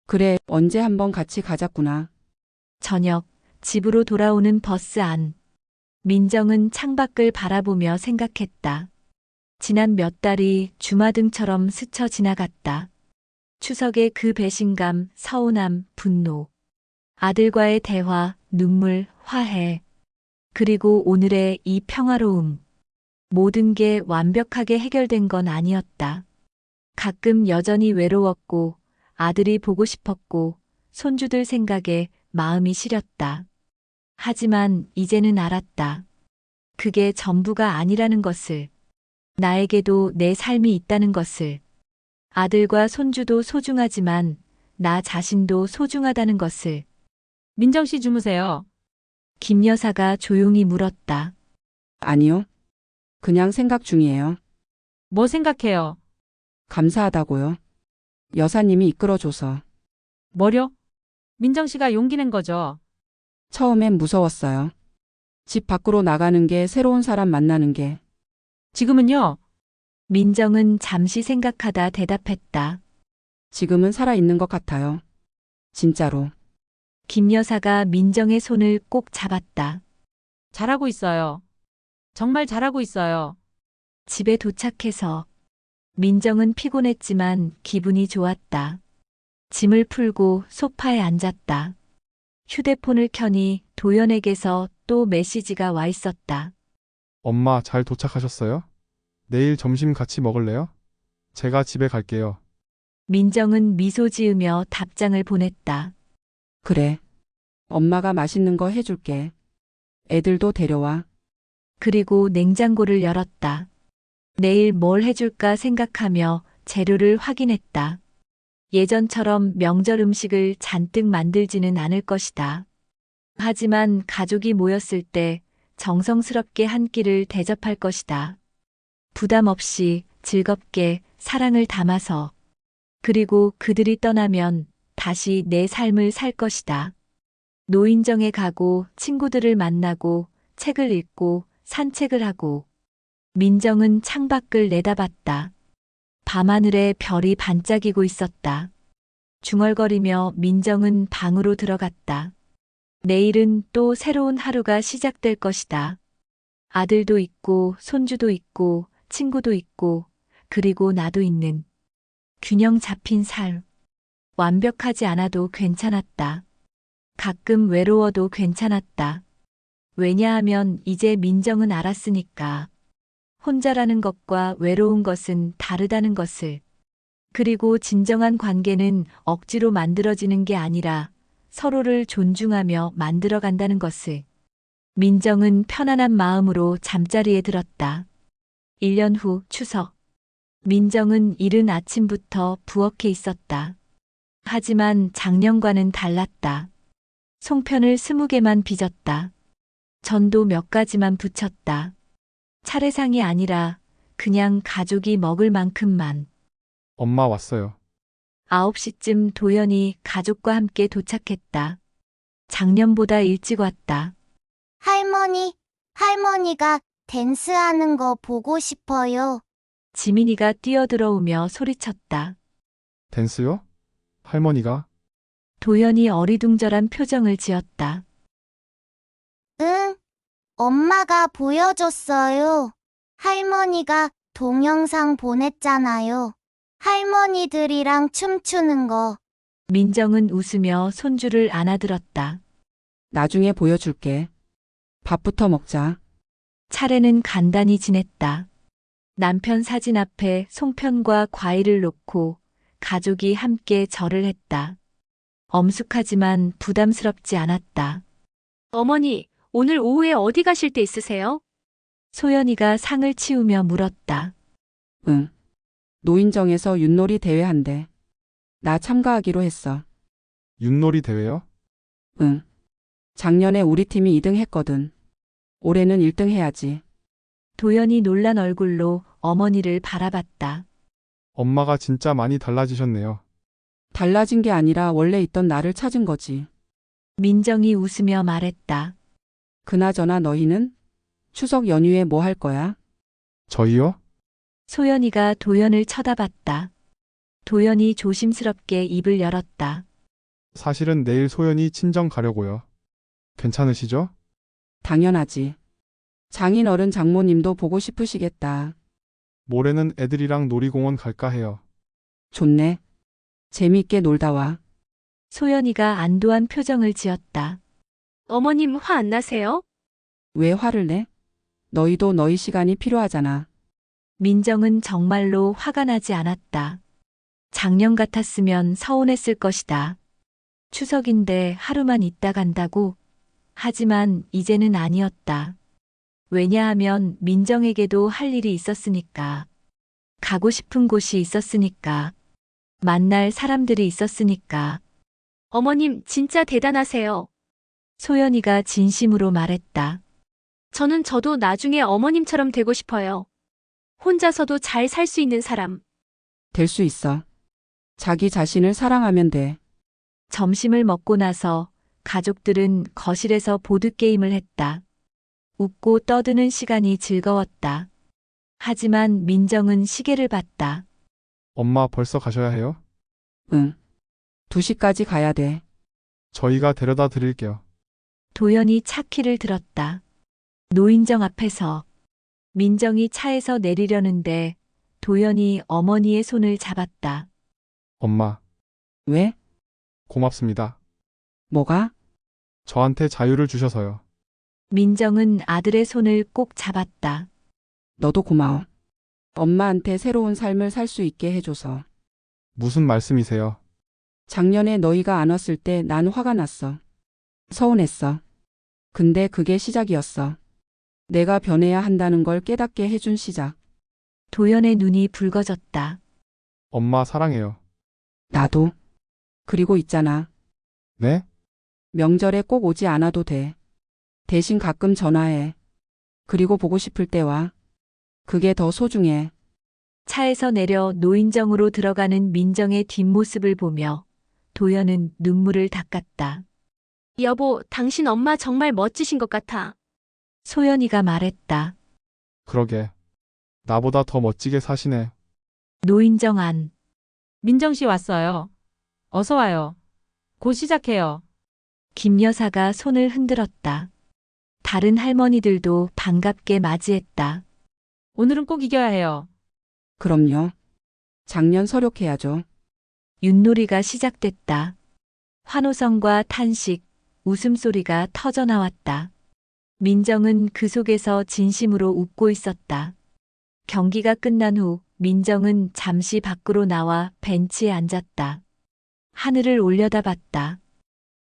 그래, 언제 한번 같이 가자꾸나. 저녁, 집으로 돌아오는 버스 안. 민정은 창밖을 바라보며 생각했다. 지난 몇 달이 주마등처럼 스쳐 지나갔다. 추석의 그 배신감, 서운함, 분노. 아들과의 대화, 눈물, 화해. 그리고 오늘의 이 평화로움. 모든 게 완벽하게 해결된 건 아니었다. 가끔 여전히 외로웠고, 아들이 보고 싶었고, 손주들 생각에 마음이 시렸다. 하지만 이제는 알았다. 그게 전부가 아니라는 것을. 나에게도 내 삶이 있다는 것을. 아들과 손주도 소중하지만 나 자신도 소중하다는 것을. 민정 씨 주무세요. 김 여사가 조용히 물었다. 아니요. 그냥 생각 중이에요. 뭐 생각해요? 감사하다고요. 여사님이 이끌어줘서. 뭐려? 민정 씨가 용기 낸 거죠. 처음엔 무서웠어요. 집 밖으로 나가는 게, 새로운 사람 만나는 게. 지금은요? 민정은 잠시 생각하다 대답했다. 지금은 살아있는 것 같아요. 진짜로. 김 여사가 민정의 손을 꼭 잡았다. 잘하고 있어요. 정말 잘하고 있어요. 집에 도착해서 민정은 피곤했지만 기분이 좋았다. 짐을 풀고 소파에 앉았다. 휴대폰을 켜니 도연에게서 또 메시지가 와 있었다. 엄마 잘 도착하셨어요? 내일 점심 같이 먹을래요? 제가 집에 갈게요. 민정은 미소 지으며 답장을 보냈다. 그래. 엄마가 맛있는 거 해줄게. 애들도 데려와. 그리고 냉장고를 열었다. 내일 뭘 해줄까 생각하며 재료를 확인했다. 예전처럼 명절 음식을 잔뜩 만들지는 않을 것이다. 하지만 가족이 모였을 때 정성스럽게 한 끼를 대접할 것이다. 부담 없이 즐겁게 사랑을 담아서. 그리고 그들이 떠나면 다시 내 삶을 살 것이다. 노인정에 가고 친구들을 만나고 책을 읽고 산책을 하고. 민정은 창밖을 내다봤다. 밤하늘에 별이 반짝이고 있었다. 중얼거리며 민정은 방으로 들어갔다. 내일은 또 새로운 하루가 시작될 것이다. 아들도 있고 손주도 있고 친구도 있고 그리고 나도 있는 균형 잡힌 삶. 완벽하지 않아도 괜찮았다. 가끔 외로워도 괜찮았다. 왜냐하면 이제 민정은 알았으니까. 혼자라는 것과 외로운 것은 다르다는 것을. 그리고 진정한 관계는 억지로 만들어지는 게 아니라 서로를 존중하며 만들어간다는 것을. 민정은 편안한 마음으로 잠자리에 들었다. 1년 후 추석. 민정은 이른 아침부터 부엌에 있었다. 하지만 작년과는 달랐다. 송편을 20개만 빚었다. 전도 몇 가지만 부쳤다. 차례상이 아니라 그냥 가족이 먹을 만큼만. 엄마 왔어요. 9시쯤 도연이 가족과 함께 도착했다. 작년보다 일찍 왔다. 할머니가 댄스하는 거 보고 싶어요. 지민이가 뛰어들어오며 소리쳤다. 댄스요? 할머니가? 도연이 어리둥절한 표정을 지었다. 응, 엄마가 보여줬어요. 할머니가 동영상 보냈잖아요. 할머니들이랑 춤추는 거. 민정은 웃으며 손주를 안아들었다. 나중에 보여줄게. 밥부터 먹자. 차례는 간단히 지냈다. 남편 사진 앞에 송편과 과일을 놓고 가족이 함께 절을 했다. 엄숙하지만 부담스럽지 않았다. 어머니, 오늘 오후에 어디 가실 때 있으세요? 소연이가 상을 치우며 물었다. 응. 노인정에서 윷놀이 대회 한대. 나 참가하기로 했어. 윷놀이 대회요? 응. 작년에 우리 팀이 2등 했거든. 올해는 1등 해야지. 도연이 놀란 얼굴로 어머니를 바라봤다. 엄마가 진짜 많이 달라지셨네요. 달라진 게 아니라 원래 있던 나를 찾은 거지. 민정이 웃으며 말했다. 그나저나 너희는? 추석 연휴에 뭐 할 거야? 저희요? 소연이가 도연을 쳐다봤다. 도연이 조심스럽게 입을 열었다. 사실은 내일 소연이 친정 가려고요. 괜찮으시죠? 당연하지. 장인어른 장모님도 보고 싶으시겠다. 모레는 애들이랑 놀이공원 갈까 해요. 좋네. 재미있게 놀다 와. 소연이가 안도한 표정을 지었다. 어머님 화 안 나세요? 왜 화를 내? 너희도 너희 시간이 필요하잖아. 민정은 정말로 화가 나지 않았다. 작년 같았으면 서운했을 것이다. 추석인데 하루만 있다 간다고? 하지만 이제는 아니었다. 왜냐하면 민정에게도 할 일이 있었으니까. 가고 싶은 곳이 있었으니까. 만날 사람들이 있었으니까. 어머님 진짜 대단하세요. 소연이가 진심으로 말했다. 저도 나중에 어머님처럼 되고 싶어요. 혼자서도 잘 살 수 있는 사람. 될 수 있어. 자기 자신을 사랑하면 돼. 점심을 먹고 나서 가족들은 거실에서 보드게임을 했다. 웃고 떠드는 시간이 즐거웠다. 하지만 민정은 시계를 봤다. 엄마 벌써 가셔야 해요? 응. 2시까지 가야 돼. 저희가 데려다 드릴게요. 도연이 차 키를 들었다. 노인정 앞에서 민정이 차에서 내리려는데 도연이 어머니의 손을 잡았다. 엄마, 왜? 고맙습니다. 뭐가? 저한테 자유를 주셔서요. 민정은 아들의 손을 꼭 잡았다. 너도 고마워. 엄마한테 새로운 삶을 살 수 있게 해줘서. 무슨 말씀이세요? 작년에 너희가 안 왔을 때 난 화가 났어. 서운했어. 근데 그게 시작이었어. 내가 변해야 한다는 걸 깨닫게 해준 시작. 도연의 눈이 붉어졌다. 엄마 사랑해요. 나도. 그리고 있잖아. 네? 명절에 꼭 오지 않아도 돼. 대신 가끔 전화해. 그리고 보고 싶을 때 와. 그게 더 소중해. 차에서 내려 노인정으로 들어가는 민정의 뒷모습을 보며 도연은 눈물을 닦았다. 여보, 당신 엄마 정말 멋지신 것 같아. 소연이가 말했다. 그러게. 나보다 더 멋지게 사시네. 노인정 안. 민정 씨 왔어요. 어서 와요. 곧 시작해요. 김 여사가 손을 흔들었다. 다른 할머니들도 반갑게 맞이했다. 오늘은 꼭 이겨야 해요. 그럼요. 작년 서력해야죠. 윷놀이가 시작됐다. 환호성과 탄식, 웃음소리가 터져나왔다. 민정은 그 속에서 진심으로 웃고 있었다. 경기가 끝난 후 민정은 잠시 밖으로 나와 벤치에 앉았다. 하늘을 올려다봤다.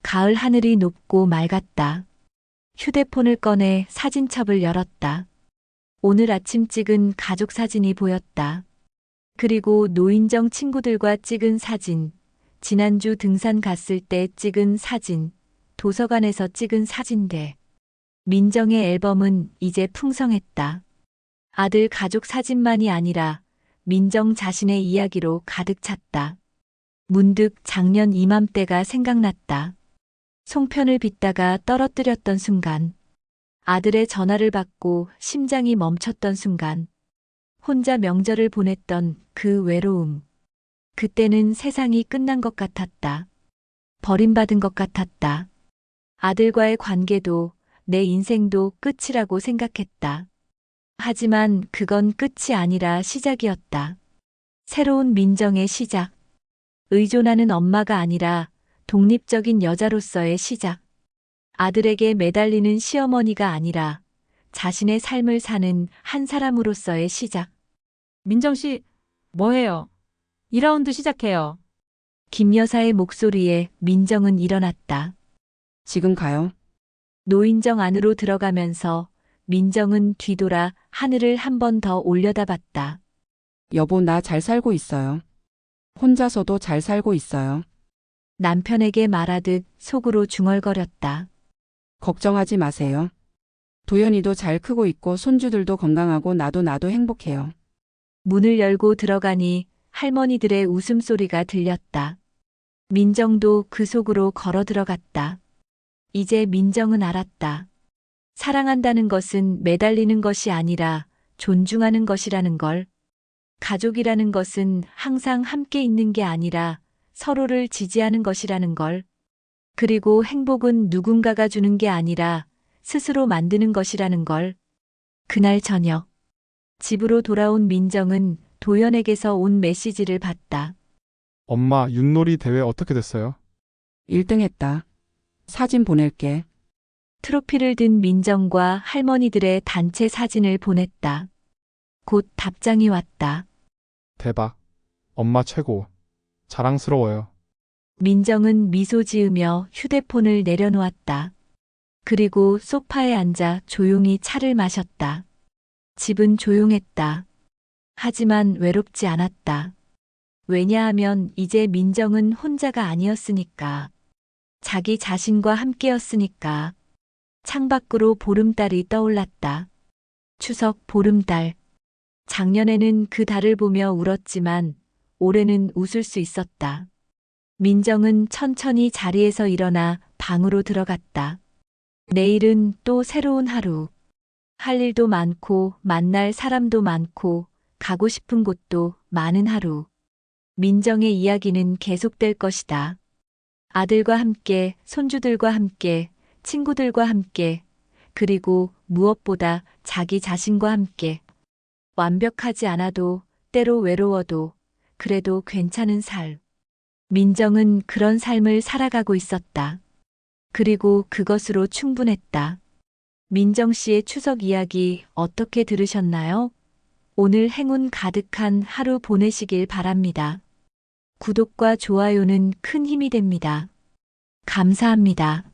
가을 하늘이 높고 맑았다. 휴대폰을 꺼내 사진첩을 열었다. 오늘 아침 찍은 가족 사진이 보였다. 그리고 노인정 친구들과 찍은 사진, 지난주 등산 갔을 때 찍은 사진, 도서관에서 찍은 사진들. 민정의 앨범은 이제 풍성했다. 아들 가족 사진만이 아니라 민정 자신의 이야기로 가득 찼다. 문득 작년 이맘때가 생각났다. 송편을 빚다가 떨어뜨렸던 순간, 아들의 전화를 받고 심장이 멈췄던 순간, 혼자 명절을 보냈던 그 외로움. 그때는 세상이 끝난 것 같았다. 버림받은 것 같았다. 아들과의 관계도 내 인생도 끝이라고 생각했다. 하지만 그건 끝이 아니라 시작이었다. 새로운 민정의 시작. 의존하는 엄마가 아니라 독립적인 여자로서의 시작. 아들에게 매달리는 시어머니가 아니라 자신의 삶을 사는 한 사람으로서의 시작. 민정 씨, 뭐해요? 2라운드 시작해요. 김 여사의 목소리에 민정은 일어났다. 지금 가요. 노인정 안으로 들어가면서 민정은 뒤돌아 하늘을 한 번 더 올려다봤다. 여보, 나 잘 살고 있어요. 혼자서도 잘 살고 있어요. 남편에게 말하듯 속으로 중얼거렸다. 걱정하지 마세요. 도연이도 잘 크고 있고 손주들도 건강하고 나도 행복해요. 문을 열고 들어가니 할머니들의 웃음소리가 들렸다. 민정도 그 속으로 걸어 들어갔다. 이제 민정은 알았다. 사랑한다는 것은 매달리는 것이 아니라 존중하는 것이라는 걸. 가족이라는 것은 항상 함께 있는 게 아니라 서로를 지지하는 것이라는 걸. 그리고 행복은 누군가가 주는 게 아니라 스스로 만드는 것이라는 걸. 그날 저녁, 집으로 돌아온 민정은 도연에게서 온 메시지를 봤다. 엄마, 윷놀이 대회 어떻게 됐어요? 1등 했다. 사진 보낼게. 트로피를 든 민정과 할머니들의 단체 사진을 보냈다. 곧 답장이 왔다. 대박. 엄마 최고. 자랑스러워요. 민정은 미소 지으며 휴대폰을 내려놓았다. 그리고 소파에 앉아 조용히 차를 마셨다. 집은 조용했다. 하지만 외롭지 않았다. 왜냐하면 이제 민정은 혼자가 아니었으니까. 자기 자신과 함께였으니까. 창밖으로 보름달이 떠올랐다. 추석 보름달. 작년에는 그 달을 보며 울었지만 올해는 웃을 수 있었다. 민정은 천천히 자리에서 일어나 방으로 들어갔다. 내일은 또 새로운 하루. 할 일도 많고 만날 사람도 많고 가고 싶은 곳도 많은 하루. 민정의 이야기는 계속될 것이다. 아들과 함께, 손주들과 함께, 친구들과 함께, 그리고 무엇보다 자기 자신과 함께. 완벽하지 않아도, 때로 외로워도, 그래도 괜찮은 삶. 민정은 그런 삶을 살아가고 있었다. 그리고 그것으로 충분했다. 민정 씨의 추석 이야기 어떻게 들으셨나요? 오늘 행운 가득한 하루 보내시길 바랍니다. 구독과 좋아요는 큰 힘이 됩니다. 감사합니다.